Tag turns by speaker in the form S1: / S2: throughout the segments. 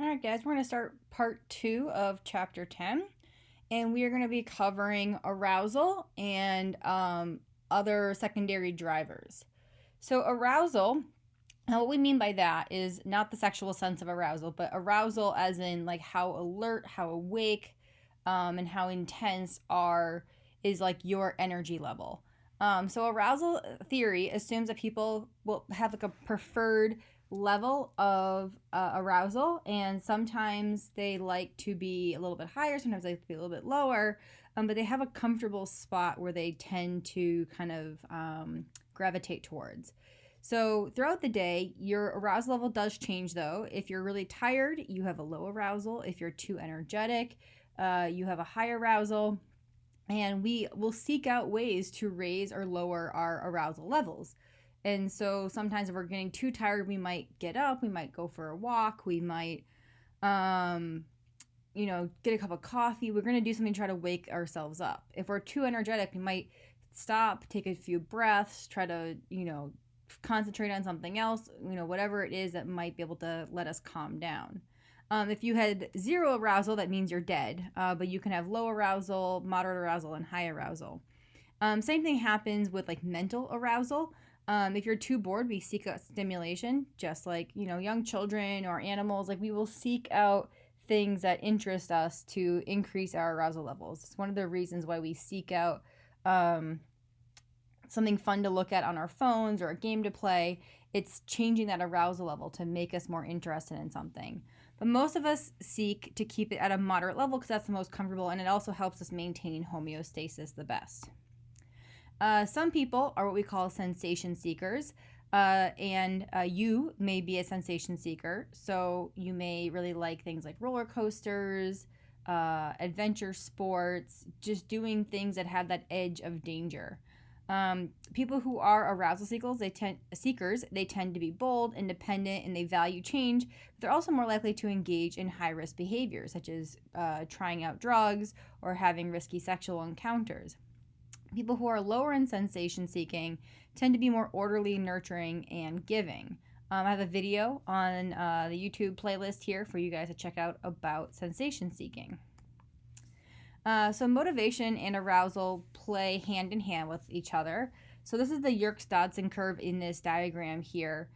S1: All right, guys, we're going to start part 2 of chapter 10, and we are going to be covering arousal and other secondary drivers. So, arousal, now what we mean by that is not the sexual sense of arousal, but arousal as in like how alert, how awake, and how intense is like your energy level. So arousal theory assumes that people will have like a preferred level of arousal, and sometimes they like to be a little bit higher, sometimes they like to be a little bit lower, but they have a comfortable spot where they tend to kind of gravitate towards. So throughout the day, your arousal level does change though. If you're really tired, you have a low arousal. If you're too energetic, you have a high arousal. And we will seek out ways to raise or lower our arousal levels. And so sometimes if we're getting too tired, we might get up, we might go for a walk, we might, um, get a cup of coffee. We're going to do something to try to wake ourselves up. If we're too energetic, we might stop, take a few breaths, try to, concentrate on something else, whatever it is that might be able to let us calm down. If you had zero arousal, that means you're dead, but you can have low arousal, moderate arousal, and high arousal. Same thing happens with like mental arousal. If you're too bored, we seek out stimulation, just like, young children or animals. Like we will seek out things that interest us to increase our arousal levels. It's one of the reasons why we seek out something fun to look at on our phones or a game to play. It's changing that arousal level to make us more interested in something. But most of us seek to keep it at a moderate level because that's the most comfortable, and it also helps us maintain homeostasis the best. Some people are what we call sensation seekers, and you may be a sensation seeker. So you may really like things like roller coasters, adventure sports, just doing things that have that edge of danger. People who are arousal seekers, they tend to be bold, independent, and they value change. But they're also more likely to engage in high-risk behaviors, such as trying out drugs or having risky sexual encounters. People who are lower in sensation seeking tend to be more orderly, nurturing, and giving. I have a video on the YouTube playlist here for you guys to check out about sensation seeking. So motivation and arousal play hand in hand with each other. So this is the Yerkes-Dodson curve in this diagram here.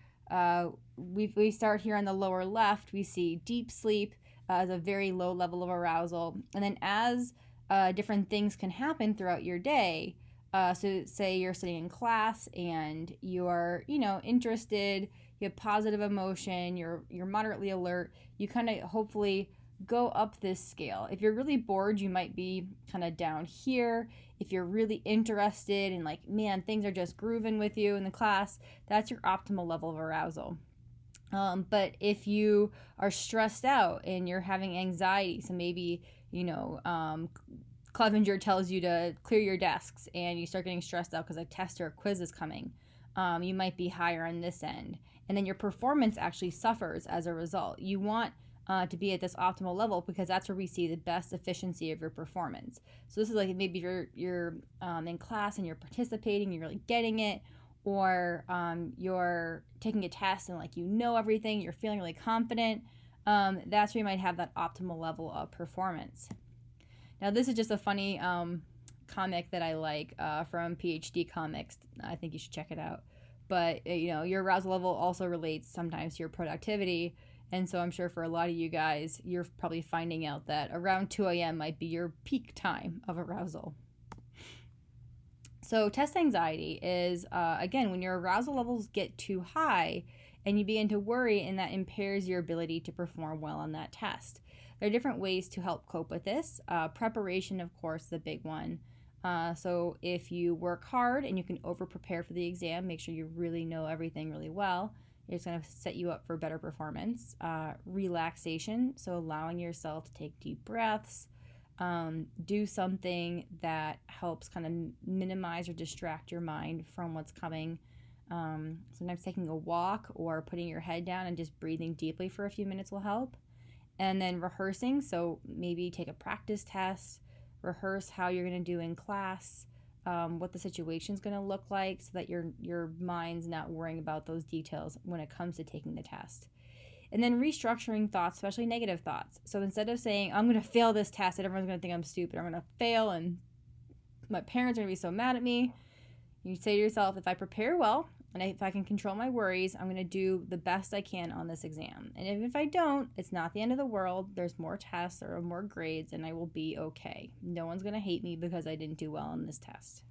S1: We start here on the lower left. We see deep sleep as a very low level of arousal. And then as different things can happen throughout your day, so say you're sitting in class and you're, interested, you have positive emotion, you're moderately alert, you kind of hopefully go up this scale. If you're really bored, you might be kind of down here. If you're really interested and like, man, things are just grooving with you in the class, that's your optimal level of arousal. But if you are stressed out and you're having anxiety, so maybe, Clevenger tells you to clear your desks and you start getting stressed out because a test or a quiz is coming, you might be higher on this end. And then your performance actually suffers as a result. You want to be at this optimal level because that's where we see the best efficiency of your performance. So this is like maybe you're in class and you're participating, you're really getting it, or you're taking a test and like everything, you're feeling really confident. That's where you might have that optimal level of performance. Now this is just a funny comic that I like from PhD Comics. I think you should check it out. But your arousal level also relates sometimes to your productivity. And so I'm sure for a lot of you guys, you're probably finding out that around 2 a.m. might be your peak time of arousal. So test anxiety is, again, when your arousal levels get too high and you begin to worry, and that impairs your ability to perform well on that test. There are different ways to help cope with this. Preparation, of course, the big one. So if you work hard and you can over-prepare for the exam, make sure you really know everything really well. It's going to set you up for better performance. Relaxation, so allowing yourself to take deep breaths, do something that helps kind of minimize or distract your mind from what's coming. Sometimes taking a walk or putting your head down and just breathing deeply for a few minutes will help. And then rehearsing, so maybe take a practice test, rehearse how you're going to do in class, what the situation's going to look like so that your mind's not worrying about those details when it comes to taking the test. And then restructuring thoughts, especially negative thoughts. So instead of saying, I'm going to fail this test and everyone's going to think I'm stupid, I'm going to fail and my parents are going to be so mad at me, you say to yourself, if I prepare well and if I can control my worries, I'm going to do the best I can on this exam. And if I don't, it's not the end of the world. There's more tests or more grades and I will be okay. No one's going to hate me because I didn't do well on this test.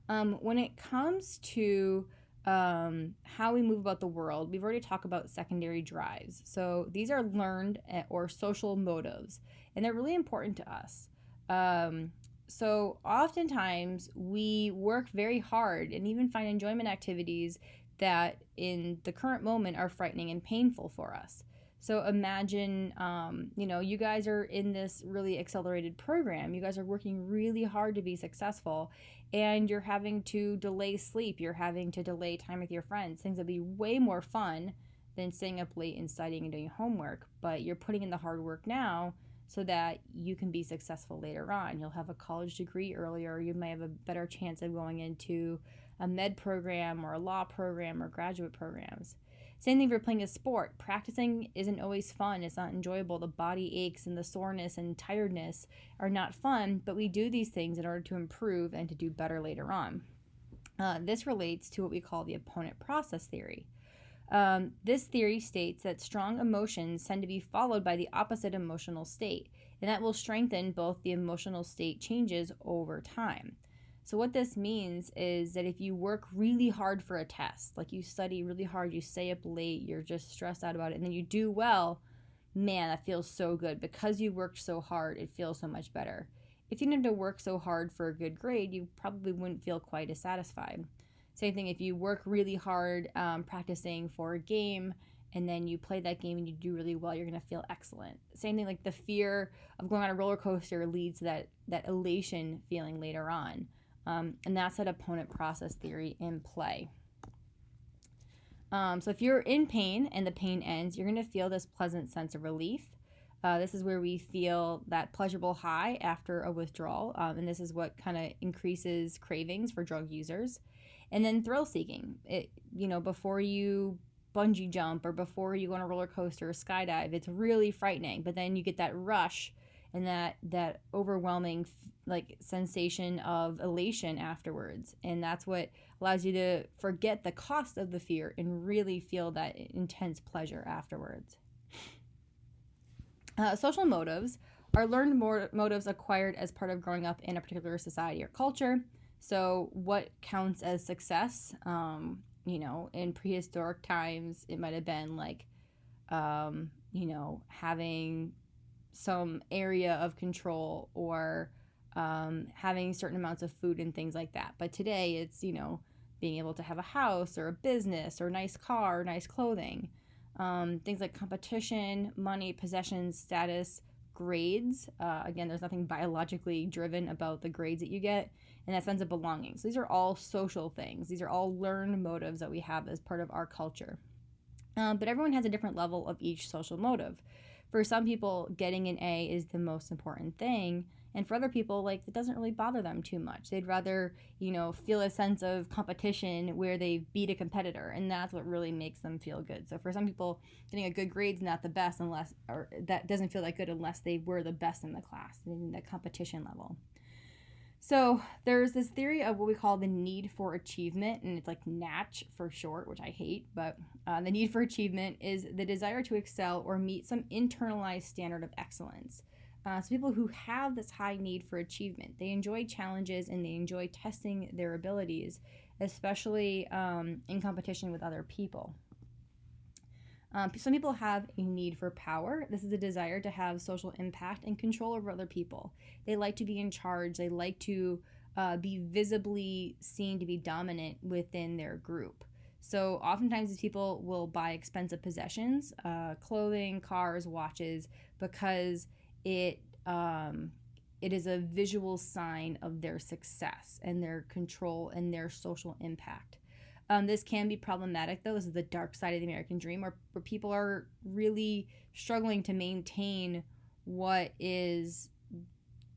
S1: When it comes to how we move about the world, we've already talked about secondary drives. So these are learned or social motives, and they're really important to us. So oftentimes we work very hard and even find enjoyment activities that in the current moment are frightening and painful for us. So imagine, you guys are in this really accelerated program. You guys are working really hard to be successful, and you're having to delay sleep. You're having to delay time with your friends. Things that would be way more fun than staying up late and studying and doing homework. But you're putting in the hard work now so that you can be successful later on. You'll have a college degree earlier. You may have a better chance of going into a med program or a law program or graduate programs. Same thing for playing a sport. Practicing isn't always fun. It's not enjoyable. The body aches and the soreness and tiredness are not fun, but we do these things in order to improve and to do better later on. This relates to what we call the opponent process theory. This theory states that strong emotions tend to be followed by the opposite emotional state, and that will strengthen both the emotional state changes over time. So what this means is that if you work really hard for a test, like you study really hard, you stay up late, you're just stressed out about it, and then you do well, man, that feels so good. Because you worked so hard, it feels so much better. If you didn't have to work so hard for a good grade, you probably wouldn't feel quite as satisfied. Same thing if you work really hard practicing for a game and then you play that game and you do really well, you're going to feel excellent. Same thing, like the fear of going on a roller coaster leads to that elation feeling later on. And that's that opponent process theory in play. So if you're in pain and the pain ends, you're going to feel this pleasant sense of relief. This is where we feel that pleasurable high after a withdrawal. And this is what kind of increases cravings for drug users. And then thrill seeking. Before you bungee jump or before you go on a roller coaster or skydive, it's really frightening. But then you get that rush and that overwhelming sensation of elation afterwards, and that's what allows you to forget the cost of the fear and really feel that intense pleasure afterwards. Social motives are learned motives acquired as part of growing up in a particular society or culture. So what counts as success? In prehistoric times, it might have been having some area of control or having certain amounts of food and things like that. But today it's, being able to have a house or a business or a nice car or nice clothing. Things like competition, money, possessions, status, grades. Again, there's nothing biologically driven about the grades that you get, and that sense of belonging. So these are all social things. These are all learned motives that we have as part of our culture. But everyone has a different level of each social motive. For some people, getting an A is the most important thing. And for other people, it doesn't really bother them too much. They'd rather, feel a sense of competition where they beat a competitor. And that's what really makes them feel good. So for some people, getting a good grade is not the best or that doesn't feel that good unless they were the best in the class, in the competition level. So there's this theory of what we call the need for achievement, and it's NATCH for short, which I hate, but the need for achievement is the desire to excel or meet some internalized standard of excellence. So people who have this high need for achievement, they enjoy challenges and they enjoy testing their abilities, especially in competition with other people. Some people have a need for power. This is a desire to have social impact and control over other people. They like to be in charge. They like to be visibly seen to be dominant within their group. So oftentimes these people will buy expensive possessions, clothing, cars, watches, because it is a visual sign of their success and their control and their social impact. This can be problematic, though. This is the dark side of the American dream, where people are really struggling to maintain what is,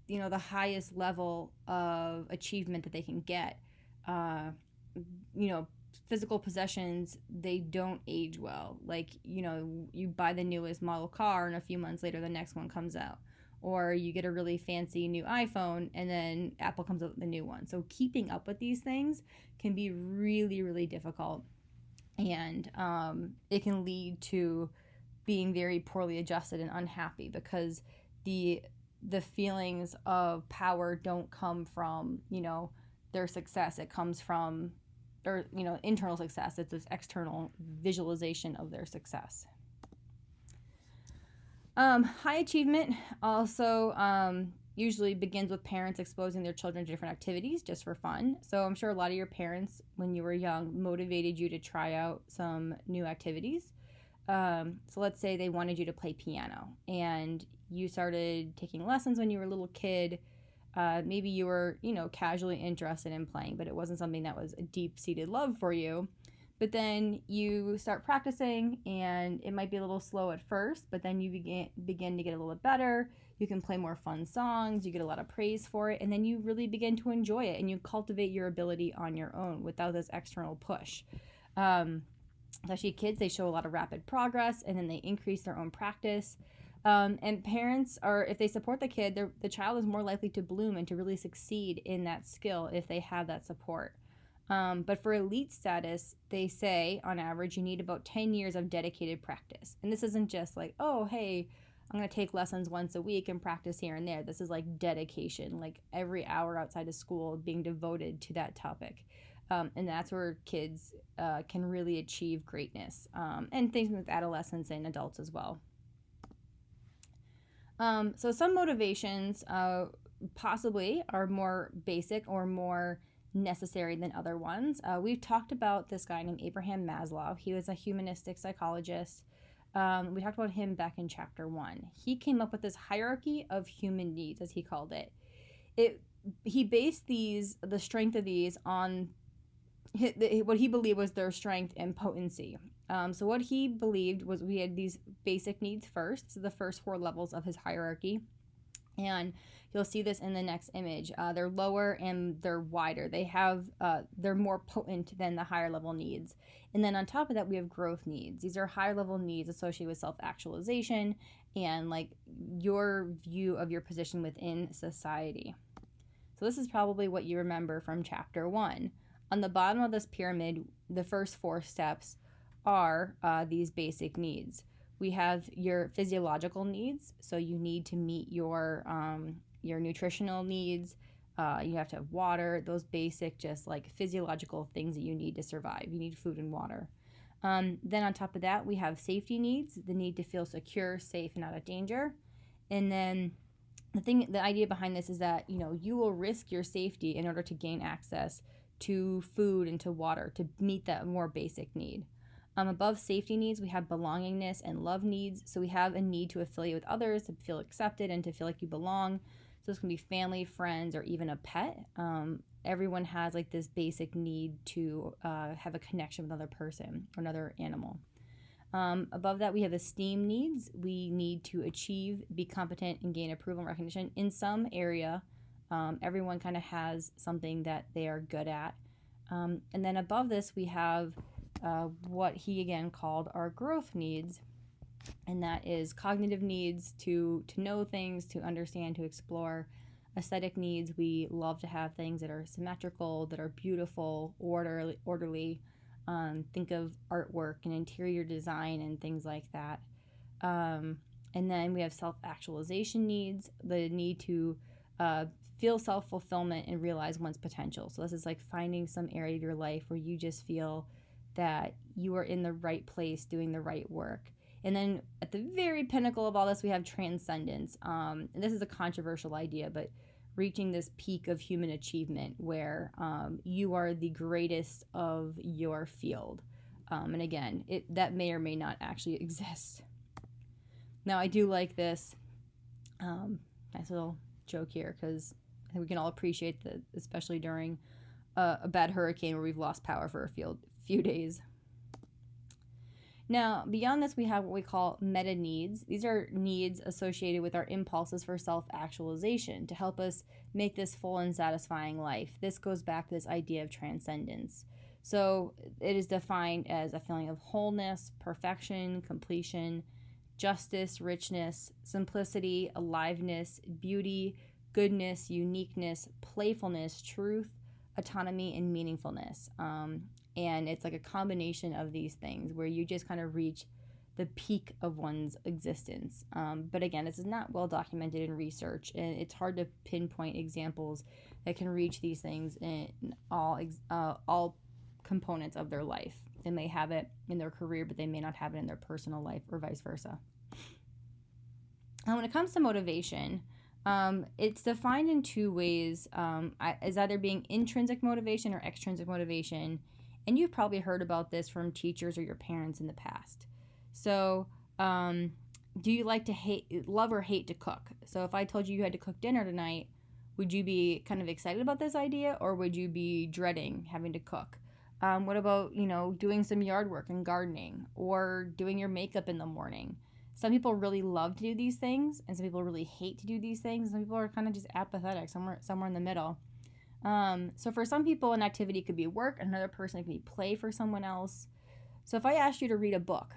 S1: the highest level of achievement that they can get, physical possessions, they don't age well. Like, you buy the newest model car and a few months later the next one comes out. Or you get a really fancy new iPhone and then Apple comes out with a new one. So keeping up with these things can be really, really difficult. And it can lead to being very poorly adjusted and unhappy, because the feelings of power don't come from, their success. It comes from their, internal success. It's this external visualization of their success. High achievement also usually begins with parents exposing their children to different activities just for fun. So I'm sure a lot of your parents, when you were young, motivated you to try out some new activities. So let's say they wanted you to play piano and you started taking lessons when you were a little kid. Maybe you were, casually interested in playing, but it wasn't something that was a deep-seated love for you. But then you start practicing, and it might be a little slow at first, but then you begin to get a little bit better. You can play more fun songs. You get a lot of praise for it, and then you really begin to enjoy it, and you cultivate your ability on your own without this external push. Especially kids, they show a lot of rapid progress, and then they increase their own practice. And parents are, if they support the kid, the child is more likely to bloom and to really succeed in that skill if they have that support. But for elite status, they say on average you need about 10 years of dedicated practice. And this isn't just like, oh, hey, I'm going to take lessons once a week and practice here and there. This is like dedication, like every hour outside of school being devoted to that topic. And that's where kids can really achieve greatness. And things with adolescents and adults as well. So some motivations possibly are more basic or more necessary than other ones. We've talked about this guy named Abraham Maslow. He was a humanistic psychologist. We talked about him back in chapter 1. He came up with this hierarchy of human needs, as he called it. He based the strength of these on what he believed was their strength and potency. So what he believed was we had these basic needs first, so the first 4 levels of his hierarchy. And you'll see this in the next image. They're lower and they're wider. They're more potent than the higher level needs. And then on top of that, we have growth needs. These are higher level needs associated with self-actualization and like your view of your position within society. So this is probably what you remember from chapter 1. On the bottom of this pyramid, the first 4 steps are these basic needs. We have your physiological needs, so you need to meet your nutritional needs. You have to have water, those basic just like physiological things that you need to survive. You need food and water. Then on top of that, we have safety needs, the need to feel secure, safe, and out of danger. And then the idea behind this is that, you will risk your safety in order to gain access to food and to water to meet that more basic need. Above safety needs, we have belongingness and love needs. So we have a need to affiliate with others, to feel accepted and to feel like you belong. So this can be family, friends, or even a pet. Everyone has like this basic need to have a connection with another person or another animal. Above that, we have esteem needs. We need to achieve, be competent, and gain approval and recognition in some area. Everyone kind of has something that they are good at. And then above this, we have what he again called our growth needs, and that is cognitive needs to know things, to understand, to explore. Aesthetic needs, we love to have things that are symmetrical, that are beautiful, orderly. Think of artwork and interior design and things like that. And then we have self-actualization needs, the need to feel self-fulfillment and realize one's potential. So this is like finding some area of your life where you just feel that you are in the right place doing the right work. And then at the very pinnacle of all this, we have transcendence. And this is a controversial idea, but reaching this peak of human achievement where you are the greatest of your field. And again, that may or may not actually exist. Now, I do like this nice little joke here, because I think we can all appreciate that, especially during a bad hurricane where we've lost power for a few days. Now, beyond this, we have what we call meta needs. These are needs associated with our impulses for self-actualization to help us make this full and satisfying life. This goes back to this idea of transcendence. So it is defined as a feeling of wholeness, perfection, completion, justice, richness, simplicity, aliveness, beauty, goodness, uniqueness, playfulness, truth, autonomy, and meaningfulness. And it's like a combination of these things where you just kind of reach the peak of one's existence. But again, this is not well documented in research, and it's hard to pinpoint examples that can reach these things in all components of their life. They may have it in their career, but they may not have it in their personal life, or vice versa. And when it comes to motivation, it's defined in two ways, as either being intrinsic motivation or extrinsic motivation. And you've probably heard about this from teachers or your parents in the past. So, do you like to love or hate to cook? So if I told you had to cook dinner tonight, would you be kind of excited about this idea, or would you be dreading having to cook? What about, doing some yard work and gardening, or doing your makeup in the morning? Some people really love to do these things, and some people really hate to do these things. Some people are kind of just apathetic, somewhere in the middle. So for some people, an activity could be work. Another person, it could be play for someone else. So if I asked you to read a book,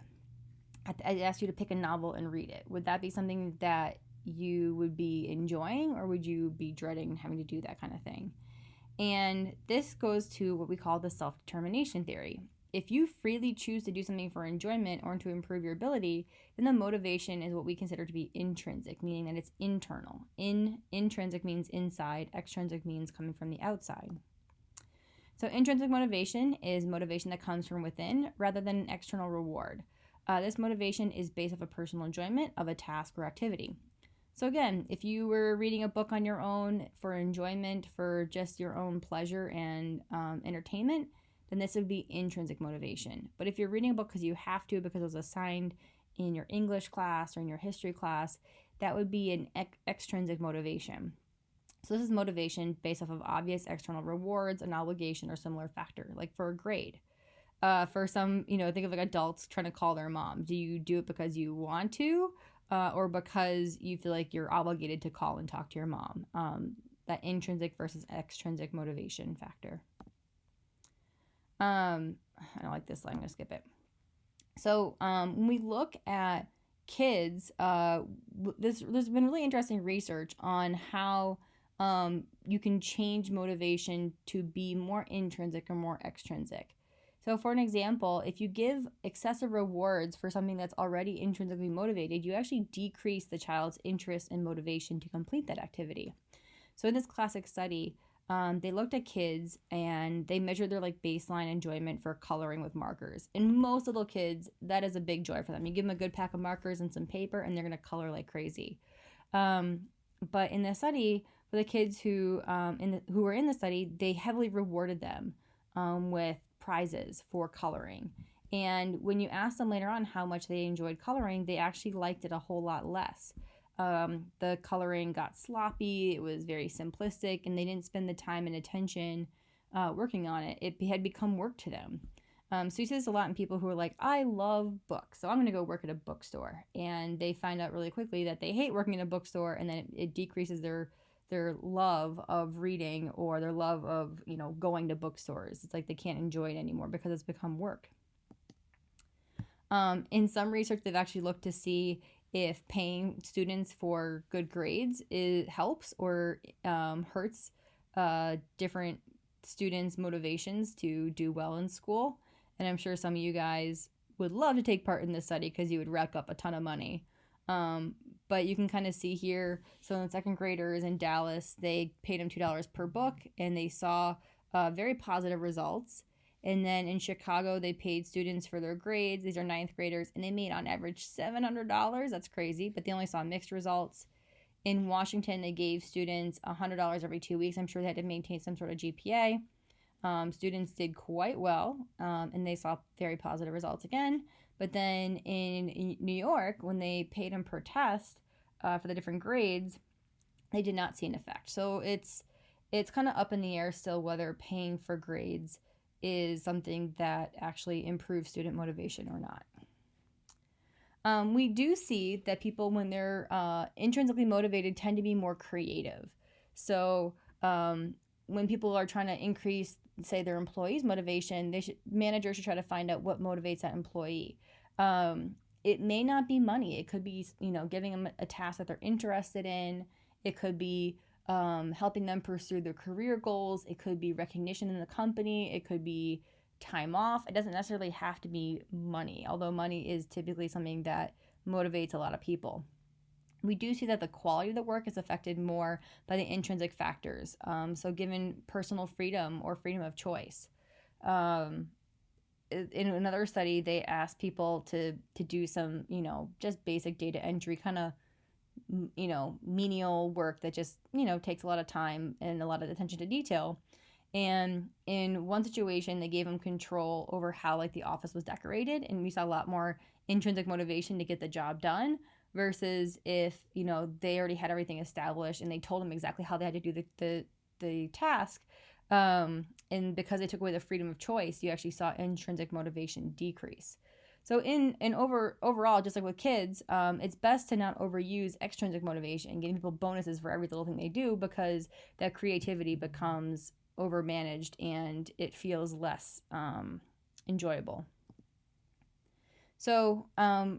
S1: I asked you to pick a novel and read it, would that be something that you would be enjoying, or would you be dreading having to do that kind of thing? And this goes to what we call the self-determination theory. If you freely choose to do something for enjoyment or to improve your ability, then the motivation is what we consider to be intrinsic, meaning that it's internal. Intrinsic means inside, extrinsic means coming from the outside. So intrinsic motivation is motivation that comes from within rather than an external reward. This motivation is based off of personal enjoyment of a task or activity. So again, if you were reading a book on your own for enjoyment, for just your own pleasure and entertainment, then this would be intrinsic motivation. But if you're reading a book because you have to, because it was assigned in your English class or in your history class, that would be an extrinsic motivation. So this is motivation based off of obvious external rewards, an obligation, or similar factor, like for a grade. For some, think of like adults trying to call their mom. Do you do it because you want to, or because you feel like you're obligated to call and talk to your mom? That intrinsic versus extrinsic motivation factor. I don't like this slide. I'm going to skip it. So when we look at kids, there's been really interesting research on how you can change motivation to be more intrinsic or more extrinsic. So for an example, if you give excessive rewards for something that's already intrinsically motivated, you actually decrease the child's interest and motivation to complete that activity. So in this classic study, they looked at kids and they measured their baseline enjoyment for coloring with markers. And most little kids, that is a big joy for them. You give them a good pack of markers and some paper, and they're going to color like crazy. But in the study, for the kids who were in the study, they heavily rewarded them with prizes for coloring. And when you ask them later on how much they enjoyed coloring, they actually liked it a whole lot less. The coloring got sloppy, it was very simplistic, and they didn't spend the time and attention working on it. It had become work to them. So you see this a lot in people who are like, I love books, so I'm going to go work at a bookstore. And they find out really quickly that they hate working in a bookstore, and then it decreases their love of reading or their love of, going to bookstores. It's like they can't enjoy it anymore because it's become work. In some research, they've actually looked to see if paying students for good grades helps or hurts different students' motivations to do well in school. And I'm sure some of you guys would love to take part in this study because you would rack up a ton of money. But you can kind of see here, so the second graders in Dallas, they paid them $2 per book, and they saw very positive results. And then in Chicago, they paid students for their grades. These are ninth graders, and they made on average $700. That's crazy, but they only saw mixed results. In Washington, they gave students $100 every 2 weeks. I'm sure they had to maintain some sort of GPA. Students did quite well, and they saw very positive results again. But then in New York, when they paid them per test for the different grades, they did not see an effect. So it's kind of up in the air still whether paying for grades is something that actually improves student motivation or not. We do see that people, when they're intrinsically motivated, tend to be more creative. So when people are trying to increase say their employees' motivation, managers should try to find out what motivates that employee. It may not be money. It could be, giving them a task that they're interested in. It could be helping them pursue their career goals. It could be recognition in the company. It could be time off. It doesn't necessarily have to be money, although money is typically something that motivates a lot of people. We do see that the quality of the work is affected more by the intrinsic factors. So given personal freedom or freedom of choice. In another study, they asked people to do some, just basic data entry, kind of, menial work that just, takes a lot of time and a lot of attention to detail. And in one situation, they gave them control over how like the office was decorated, and we saw a lot more intrinsic motivation to get the job done versus if they already had everything established and they told them exactly how they had to do the task. And because they took away the freedom of choice, you actually saw intrinsic motivation decrease. So overall, just like with kids, it's best to not overuse extrinsic motivation, giving people bonuses for every little thing they do, because that creativity becomes overmanaged and it feels less enjoyable. So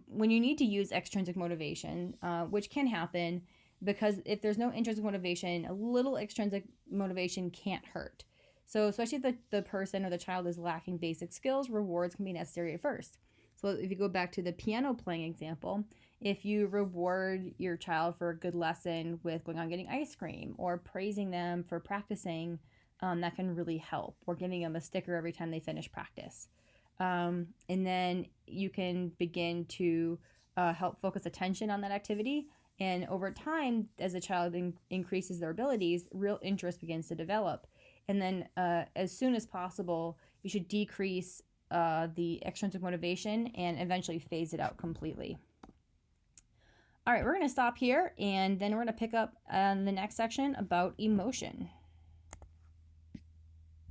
S1: when you need to use extrinsic motivation, which can happen, because if there's no intrinsic motivation, a little extrinsic motivation can't hurt. So especially if the person or the child is lacking basic skills, rewards can be necessary at first. So if you go back to the piano playing example, if you reward your child for a good lesson with going out and getting ice cream or praising them for practicing, that can really help, or giving them a sticker every time they finish practice. And then you can begin to help focus attention on that activity. And over time, as the child increases their abilities, real interest begins to develop. And then as soon as possible, you should decrease the extrinsic motivation and eventually phase it out completely. All right, we're going to stop here, and then we're going to pick up on the next section about emotion.